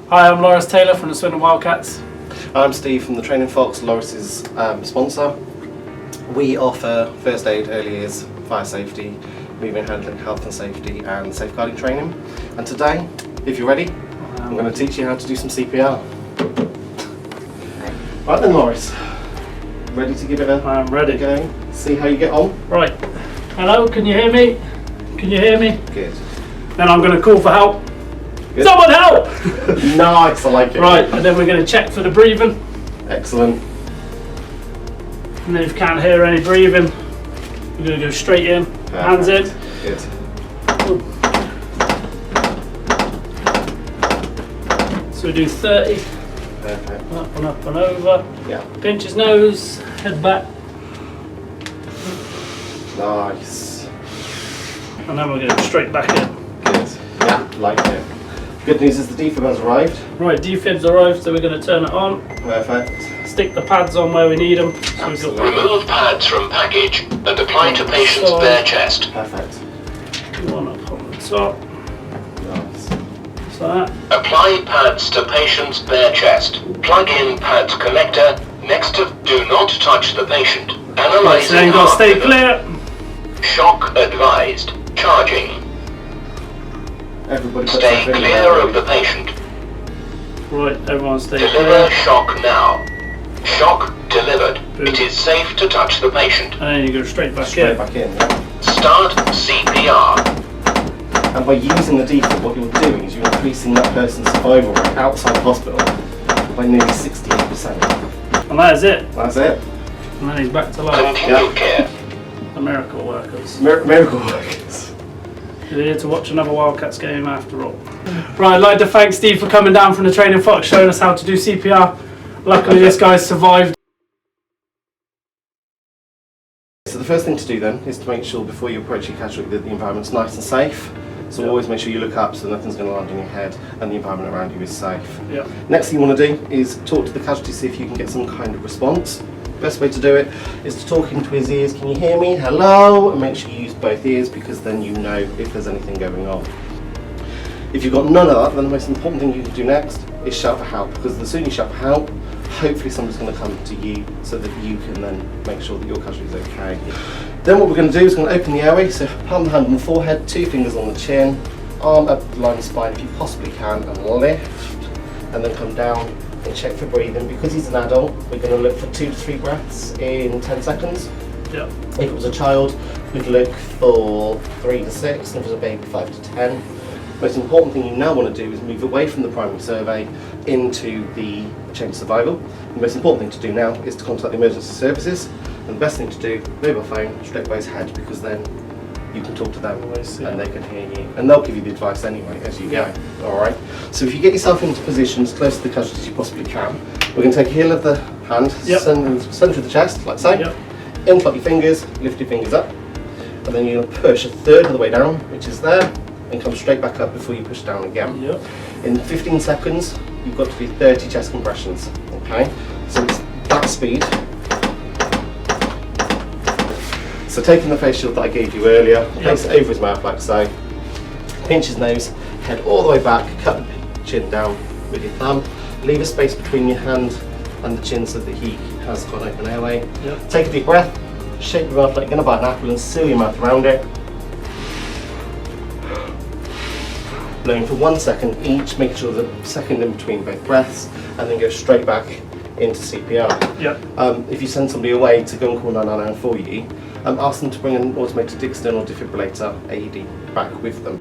Hi, I'm Loris Taylor from the Swindon Wildcats. I'm Steve from the Training Fox, Loris's sponsor. We offer first aid, early years, fire safety, moving and handling, health and safety and safeguarding training. And today, if you're ready, I'm going to teach you how to do some CPR. Right then, Loris, ready to give it a I am ready. go? See how you get on? Right. Hello, can you hear me? Can you hear me? Good. Then I'm going to call for help. Good. Someone help! Nice, I like it. Right, and then we're going to check for the breathing. Excellent. And then if you can't hear any breathing, we're going to go straight in, hands in. Good. So we do 30, Perfect. up and over. Yeah. Pinch his nose, head back, Nice. and then we're going to go straight back in. Good. Yeah, like it. Good news is the defib has arrived. Right, defib's arrived, so we're going to turn it on. Perfect. Stick the pads on where we need them. So we've got Remove pads from package and apply to patient's bare chest. Perfect. one up on the top. Nice. So that. Apply pads to patient's bare chest. Plug in pad connector next to do not touch the patient. So Analyzing then you've got to heart stay rhythm. clear. Shock advised. Charging. Everybody Stay clear of the patient. Right, everyone stay Deliver clear. shock now. Shock delivered. Boom. It is safe to touch the patient. And then you go straight back Straight in. back in. Yeah. Start CPR. And by using the defib, what you're doing is you're increasing that person's survival rate outside the hospital by nearly 68%. And that is it. That's it. And then he's back to life. Continue care. The miracle workers. Miracle workers. You're here to watch another Wildcats game after all. Right, I'd like to thank Steve for coming down from the Training Fox, showing us how to do CPR. Luckily this guy's survived. So the first thing to do then is to make sure before you approach your casualty that the environment's nice and safe. So Yep. always make sure you look up so nothing's going to land on your head and the environment around you is safe. Yeah. Next thing you want to do is talk to the casualty, see if you can get some kind of response. Best way to do it is to talk into his ears. Can you hear me? Hello? And make sure you use both ears because then you know if there's anything going on. If you've got none of that, then the most important thing you can do next is shout for help, because the sooner you shout for help, hopefully somebody's going to come to you so that you can then make sure that your casualty is okay. Then what we're going to do is going to open the airway, so palm of the hand on the forehead, 2 fingers on the chin, arm up the line of spine if you possibly can, and lift, and then come down and check for breathing. Because he's an adult, we're going to look for 2 to 3 breaths in 10 seconds. Yeah. If it was a child, we'd look for 3 to 6, and if it was a baby, 5 to 10. Most important thing you now want to do is move away from the primary survey into the chain of survival. The most important thing to do now is to contact the emergency services, and the best thing to do, mobile phone straight by his head, because then you can talk to them and they can hear you, and they'll give you the advice anyway as you go. Alright, so if you get yourself into position as close to the casualty as you possibly can, we're going to take a heel of the hand, Yep. centre of the chest, like so, Yep. interlock your fingers, lift your fingers up, and then you're going to push a third of the way down, which is there, and come straight back up before you push down again. Yep. In 15 seconds, you've got to do 30 chest compressions, okay? So it's that speed. So taking the face shield that I gave you earlier, place it over his mouth like so, pinch his nose, head all the way back, cut the chin down with your thumb, leave a space between your hand and the chin so that he has got an open airway. Yep. Take a deep breath, shape your mouth like you're going to bite an apple and seal your mouth around it. Blowing for 1 second each, making sure there's a second in between both breaths, and then go straight back into CPR. Yep. If you send somebody away to go and call 999 for you, ask them to bring an automated external defibrillator AED back with them.